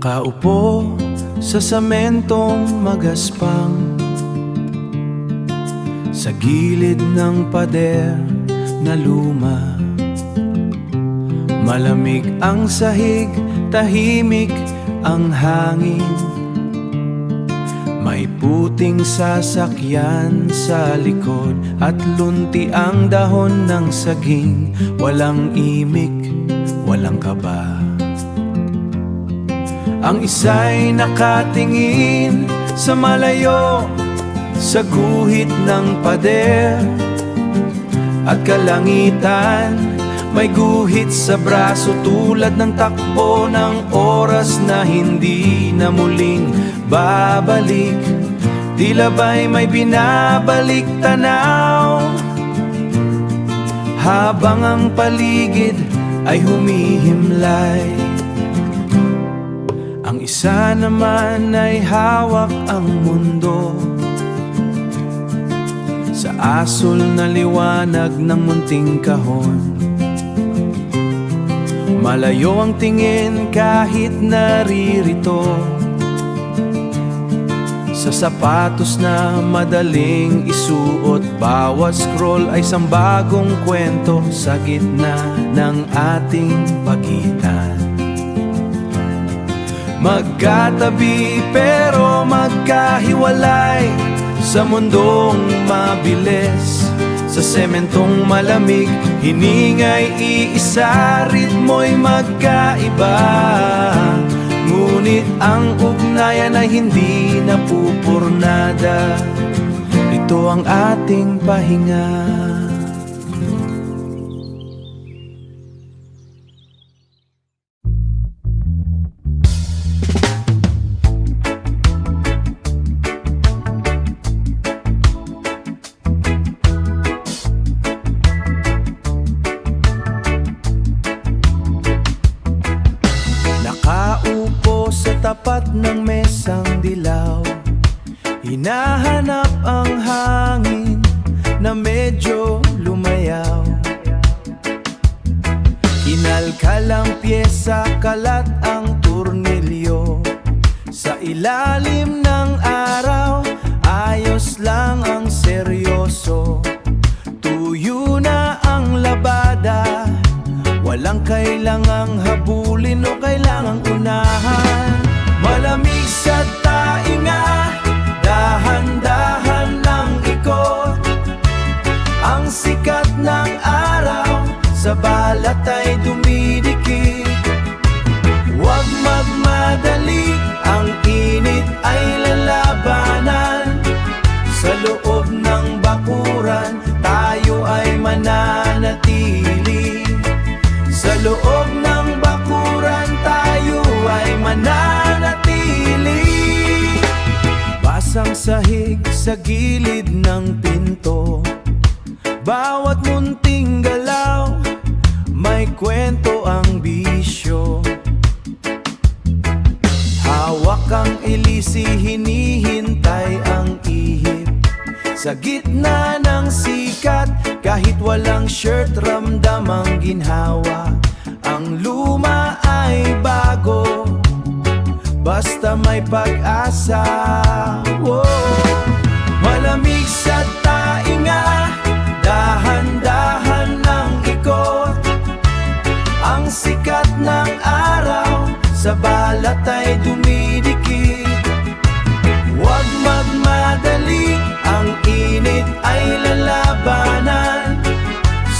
Nakaupo sa samentong magaspang, sa gilid ng pader na luma. Malamig ang sahig, tahimik ang hangin. May puting sasakyan sa likod at lunti ang dahon ng saging. Walang imik, walang kaba. Ang isa'y nakatingin sa malayo, sa guhit ng pader. At kalangitan, may guhit sa braso tulad ng takbo ng oras na hindi na muling babalik. Tila ba'y may binabalik tanaw, habang ang paligid ay humihimlay. Ang isa naman ay hawak ang mundo sa asol na liwanag ng munting kahon. Malayo ang tingin kahit naririto, sa sapatos na madaling isuot. Bawat scroll ay isang bagong kwento sa gitna ng ating pagitan. Magkatabi pero magkahiwalay sa mundong mabilis. Sa sementong malamig, hiningay iisa, ritmo'y magkaiba. Ngunit ang ugnayan ay hindi napupurnada. Ito ang ating pahinga. Tapat ng mesang dilaw, hinahanap ang hangin na medyo lumayaw. Kinalkal ang pyesa, kalat ang turnilyo. Sa ilalim ng araw, ayos lang ang seryoso. Tuyo na ang labada, walang kailangang habulin o kailangang unahan. Malamig sa tainga, dahan-dahan ng ikot. Ang sikat ng araw sa balat ay dumidikit. Huwag magmadali, ang init ay lalabanan. Sa loob ng bakuran, tayo ay mananatili. Sa loob ng bakuran, tayo ay mananatili. Basang sahig sa gilid ng pinto, bawat munting galaw may kwento ang bisyo. Hawak ang ilisi, hinihintay ang ihip. Sa gitna ng sikat, kahit walang shirt, ramdam ang ginhawa. Ang luma ay bago, basta may pag-asa. Whoa. Malamig sa tainga, dahan-dahan ng ikot. Ang sikat ng araw sa balat ay dumidikit. Huwag magmadali, ang init ay lalabanan.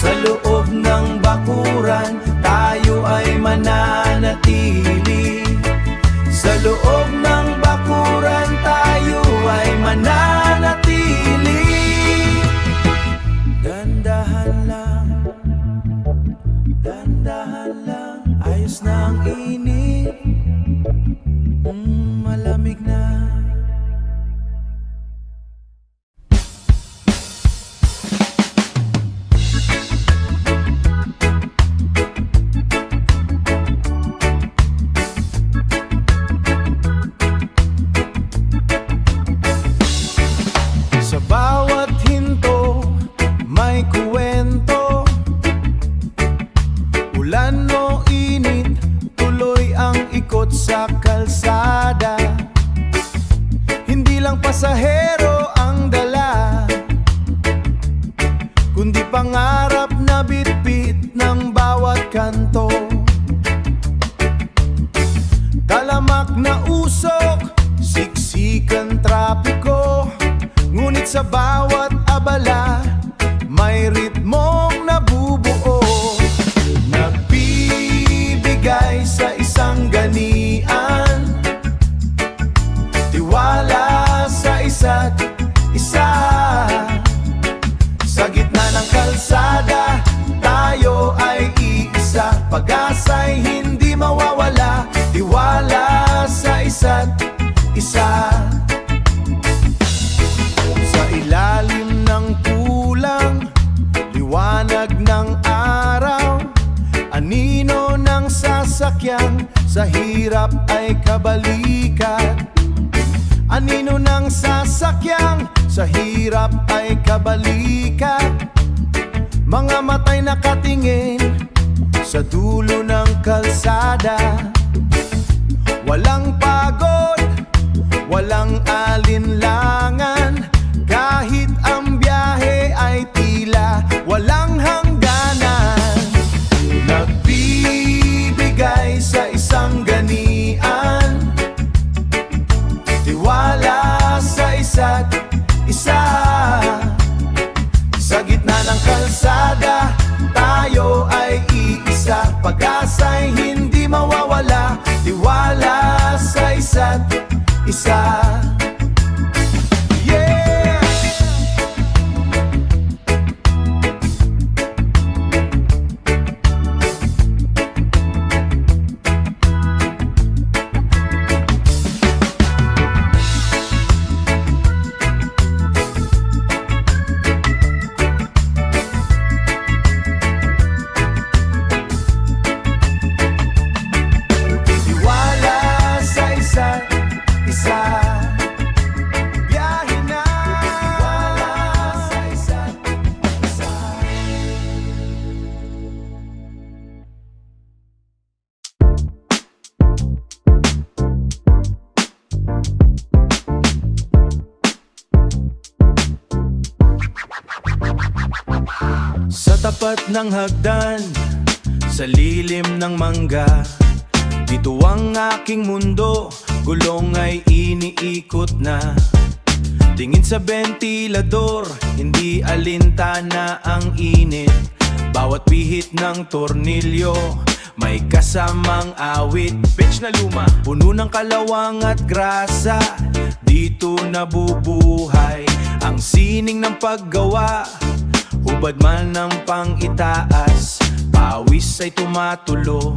Sa loob ng bakuran, tayo ay mananatili. Sa loob ng bakuran, tayo ay mananatili. Dandahan lang, dandahan lang. Ayos na ang init, malamig na. sa kalsada. Hindi lang pasahero ang dala, kundi pangarap na bitbit ng bawat kanto. Talamak na usok, siksikan trapiko, ngunit sa bawat abala may ritmong nabubuo. Nagbibigay sa isang ganian, tiwala sa isa't isa. Sa gitna ng kalsada, tayo ay iisa. Pag-asa'y hindi mawawala, tiwala sa isa't isa. Sa ilalim ng pulang, liwanag ng araw, anino ng sasakyan, sa hirap ay kabalikat. Anino ng sasakyan, sa hirap ay kabalikat. Mga matay nakatingin sa dulo ng kalsada. Walang pagod, walang alinlangan, kahit ang biyahe ay tila walang hangganan. Nagbibigay sa isang ganian, tiwala sa isa't isa. Sa gitna ng kalsada, tayo ay iisa. Pag-asa'y hindi mawawala, tiwala sa isa't isa. Yeah! Sa tapat ng hagdan, sa lilim ng mangga, dito ang aking mundo, gulong ay iniikot na. Tingin sa bentilador, hindi alintana ang init. Bawat pihit ng tornilyo, may kasamang awit. Bench na luma, puno ng kalawang at grasa, dito nabubuhay ang sining ng paggawa. Hubad man ng pang-itaas, pawis ay tumatulo.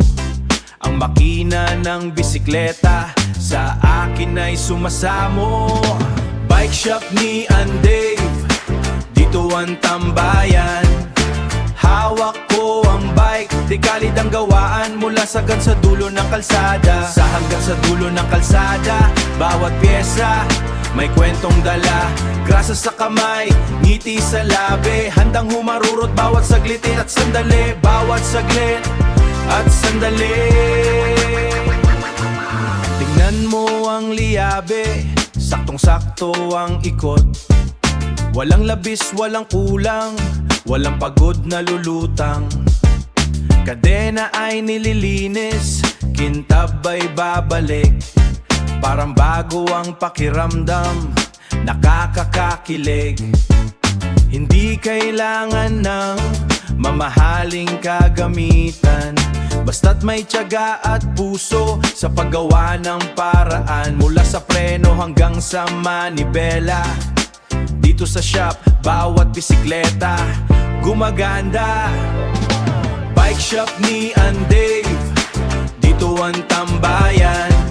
Ang makina ng bisikleta sa akin ay sumasamo. Bike shop ni Dave, dito ang tambayan. Hawak ko ang bike, di kalid ang gawaan, mula sa hanggang sa dulo ng kalsada. Sa hanggang sa dulo ng kalsada, bawat pyesa may kwentong dala. Grasa sa kamay, ngiti sa labi, handang humarurot bawat saglit at sandali. Bawat saglit at sandali. Tingnan mo ang liyabe, saktong-sakto ang ikot. Walang labis, walang kulang, walang pagod na lulutang. Kadena ay nililinis, kintab ay babalik. Parang bago ang pakiramdam, nakakakakilig. Hindi kailangan ng mamahaling kagamitan, basta't may tiyaga at puso sa paggawa ng paraan. Mula sa preno hanggang sa manibela, dito sa shop, bawat bisikleta gumaganda. Bike shop ni Dave, dito ang tambayan.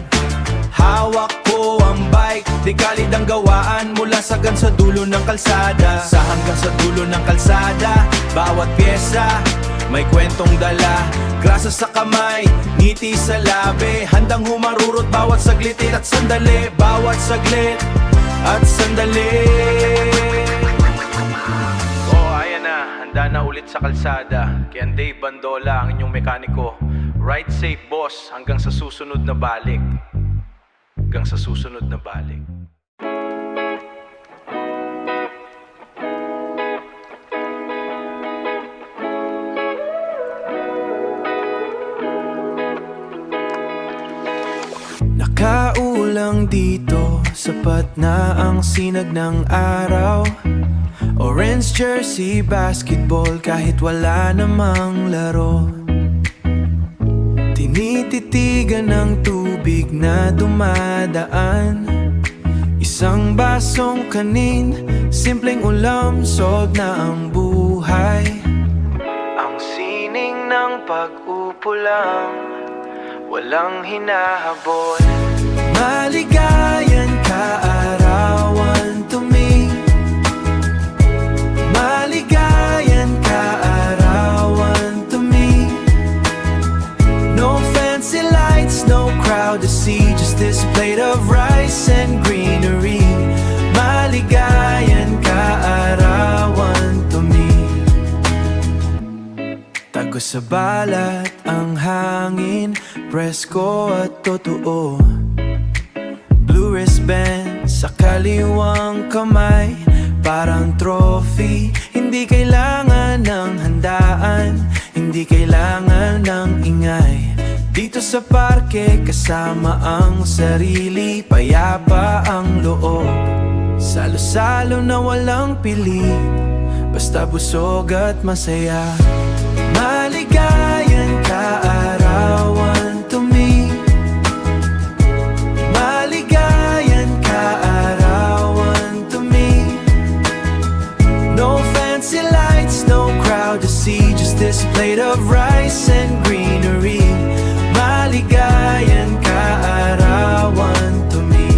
Hawak ko ang bike, di kalid ang gawaan, mula sa hanggang sa dulo ng kalsada. Sa hanggang sa dulo ng kalsada, bawat pyesa may kwentong dala. Grasa sa kamay, ngiti sa labi, handang humarurot bawat saglit at sandali. Bawat saglit at sandali. Oh, ayan na, handa na ulit sa kalsada. Kaya Dave Bandola, ang inyong mekaniko. Ride safe, boss, hanggang sa susunod na balik. Hanggang sa susunod na balik. Nakaulang dito, sapat na ang sinag ng araw. Orange jersey, basketball, kahit wala namang laro. Tinititigan ng tubig na dumadaan. Isang basong kanin, simpleng ulam, solved na ang buhay. Ang sining ng pag-upo lang, walang hinahabol. Maligayang kaarawan to me. Maligayang kaarawan to me. No fancy lights, no crowd to see, just this plate of rice and greenery. Maligayang kaarawan to me. Tago sa balat ang hangin, presko at totoo. Blue wristband sa kaliwang kamay, parang trophy. Hindi kailangan ng handaan, hindi kailangan ng ingay. Dito sa parke kasama ang sarili, payapa ang loob. Salo-salo na walang pilit, basta busog at masaya. Maligayang kaarawan to me. Maligayang kaarawan to me. No fancy lights, no crowd to see, just this plate of rice and greenery. Maligayang kaarawan to me.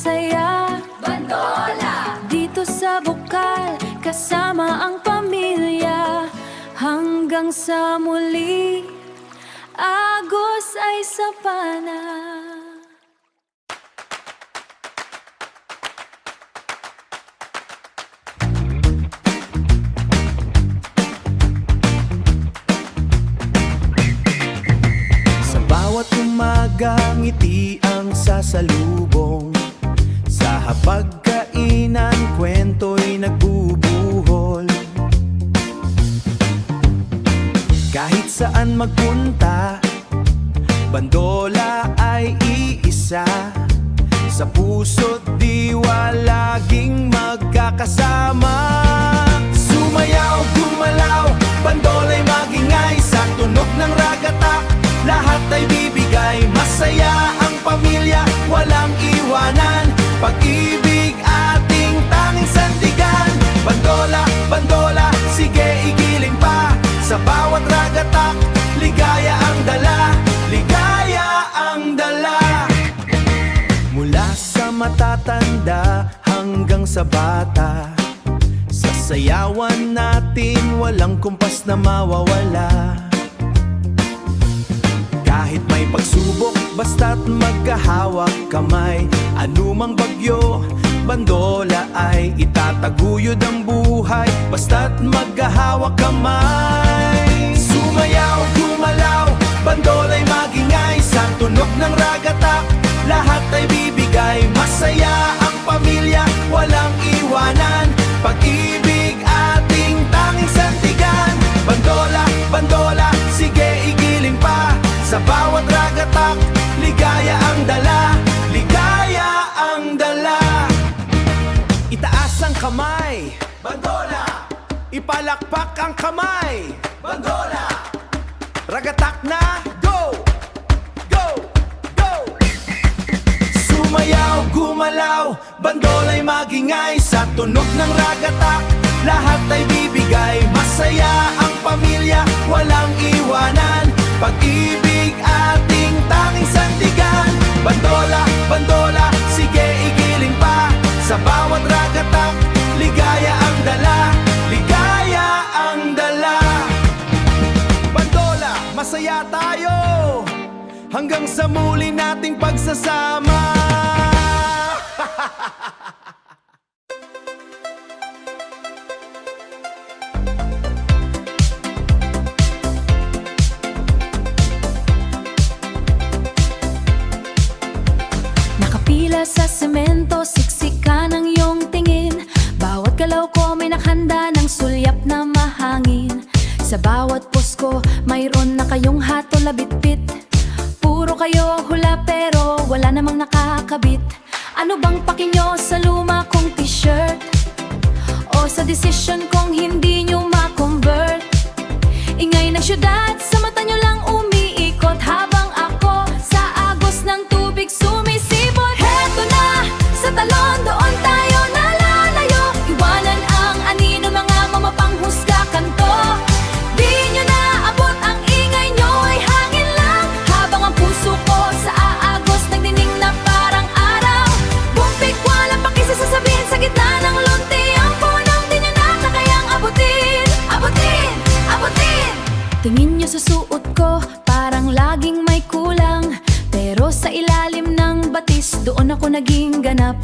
masaya. Bandola! Dito sa bukal, kasama ang pamilya. Hanggang sa muli, Agos ay sapana. Sa bawat umaga, ngiti ang sasalubong. Sa hapagkainan, kwento'y nagbubuhol. Kahit saan magpunta, Bandola ay iisa. Sa puso't diwa laging magkakasama. Sumayaw, gumalaw, Bandola'y magingay. Sa tunog ng ragatak, lahat ay bibigay. Masaya ang pamilya, walang iwanan. Pag-ibig ating tanging sandigan. Bandola, Bandola, sige igiling pa. Sa bawat ragatak, ligaya ang dala. Ligaya ang dala. Mula sa matatanda hanggang sa bata, sasayawan natin, walang kumpas na mawawala. Kahit may pagsubok, basta't magkahawak kamay. Anumang bagyo, Bandola ay itataguyod ang buhay. Basta't magkahawak kamay. Sumayaw, gumalaw, Bandola'y magingay. Sa tunog ng ragatak, lahat ay bibigay. Masaya ang pamilya, walang iwanan. Pag-ibig ating tanging sandigan. Bandola, Bandola, sige igiling pa. Sa bawat ragatak, ligaya ang dala. Ligaya ang dala. Itaas ang kamay, Bandola. Ipalakpak ang kamay, Bandola. Ragatak na, go! Go! Go! Sumayaw, gumalaw, Bandola'y magingay. Sa tunog ng ragatak, lahat ay bibigay. Masaya ang pamilya, walang iwanan. Pag-ibig ating tanging sandigan. Bandola, Bandola, sige igiling pa. Sa bawat ragatak, ligaya ang dala. Ligaya ang dala. Bandola, masaya tayo hanggang sa muli nating pagsasama. Nakapila sa semento, siksika ng iyong tingin. Bawat galaw ko may nakahanda ng sulyap na mahangin. Sa bawat posko, mayroon na kayong hatol na bitbit. Puro kayo hula pero wala namang nakakabit. Ano bang pakinyo sa luma kong t-shirt? O sa decision kong hindi nyo ma-convert? Ingay ng syudad, sa mata nyo lang umiikot. Habang ako sa agos ng tubig sumisibot. Heto na, sa talon doon tayo nalalayo. Iwanan ang anino, mga mamapanghusga kanto. Di nyo na abot, ang ingay nyo ay hangin lang. Habang ang puso ko sa aagos nagdinig na parang araw. Bumpik, walang pakisasasabihin sa gitna ng lunti. Ang punong di nyo na kakayang abutin. Abutin, abutin. Tingin nyo sa suot ko, parang laging may kulang. Pero sa ilalim ng batis, doon ako naging ganap.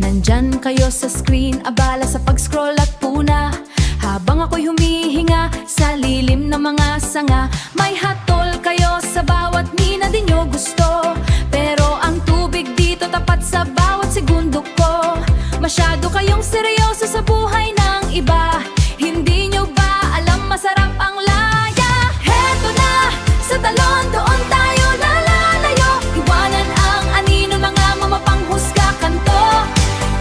Nandyan kayo sa screen, abala sa pag-scroll at puna. Habang ako'y humihinga sa lilim ng mga sanga. May hatol kayo sa bawat mina di nyo gusto. Pero ang tubig dito tapat sa bawat segundo ko. Masyado kayong seryoso sa buhay ng iba. Hindi nyo ba alam masarap ang laya? Heto na, sa talon doon tayo nalalayo. Iwanan ang anino, mga mamapanghusga kanto.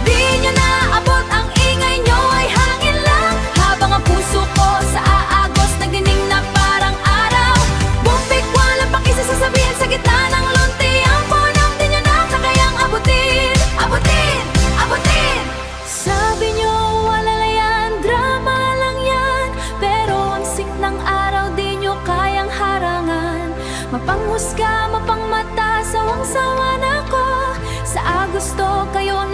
Di nyo na abot, ang ingay nyo ay hangin lang. Habang ang puso ko sa aagos nagdinig na parang araw. Bumpik, walang pakisasabihin sa gitna ng lunti. Ang punong di nyo na kakayang abutin. Abutin, abutin. Sabi nyo wala na yan, drama lang yan. Pero ang sik ng araw di nyo kayang harangan. Mapanghusga, mapangmata, sawang-sawa na ko. Sa Agosto kayo ang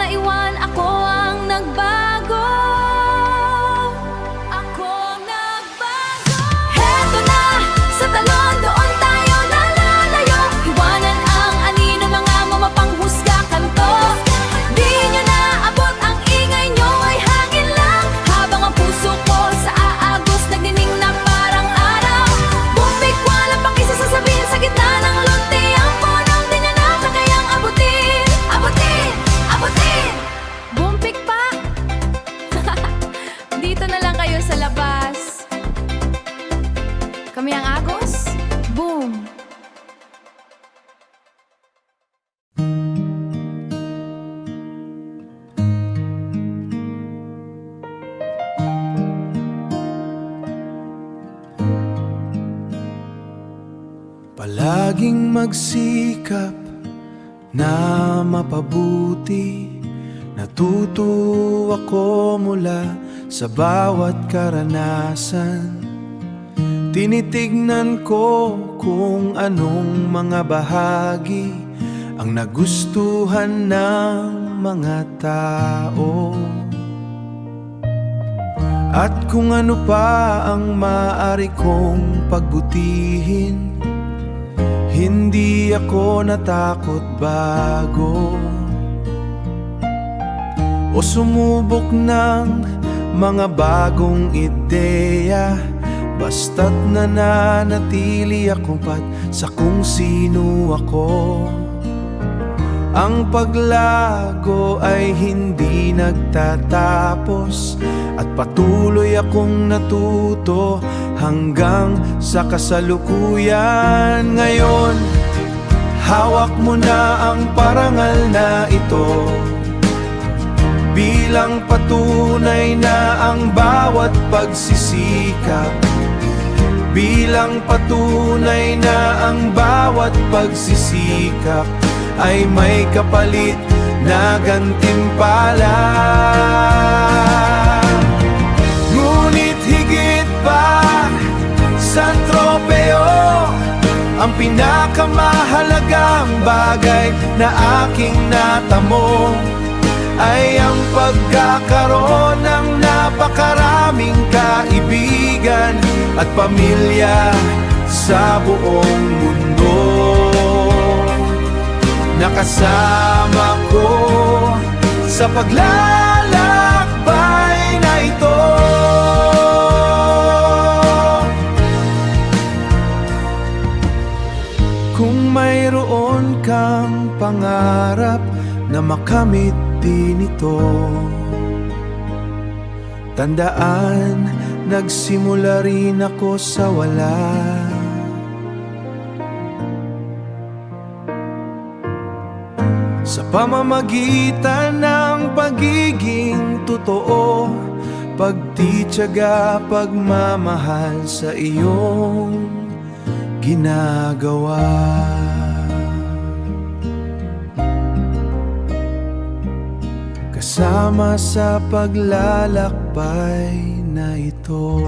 Laging magsikap na mapabuti. Natuto ako mula sa bawat karanasan. Tinitignan ko kung anong mga bahagi ang nagustuhan ng mga tao, at kung ano pa ang maaari kong pagbutihin. Hindi ako natakot bago o sumubok ng mga bagong ideya, basta't nananatili ako pat sa kung sino ako. Ang paglago ay hindi nagtatapos at patuloy akong natuto hanggang sa kasalukuyan. Ngayon, hawak mo na ang parangal na ito, bilang patunay na ang bawat pagsisikap, bilang patunay na ang bawat pagsisikap ay may kapalit na gantimpala. Ngunit higit pa sa tropeo, ang pinakamahalagang bagay na aking natamo ay ang pagkakaroon ng napakaraming kaibigan at pamilya sa buong mundo. Nakasama ko sa paglalakbay na ito. Kung mayroon kang pangarap na makamit din ito, tandaan, nagsimula rin ako sa wala. Sa pamamagitan ng pagiging totoo, pagtitiyaga, pagmamahal sa iyong ginagawa. Kasama sa paglalakbay na ito.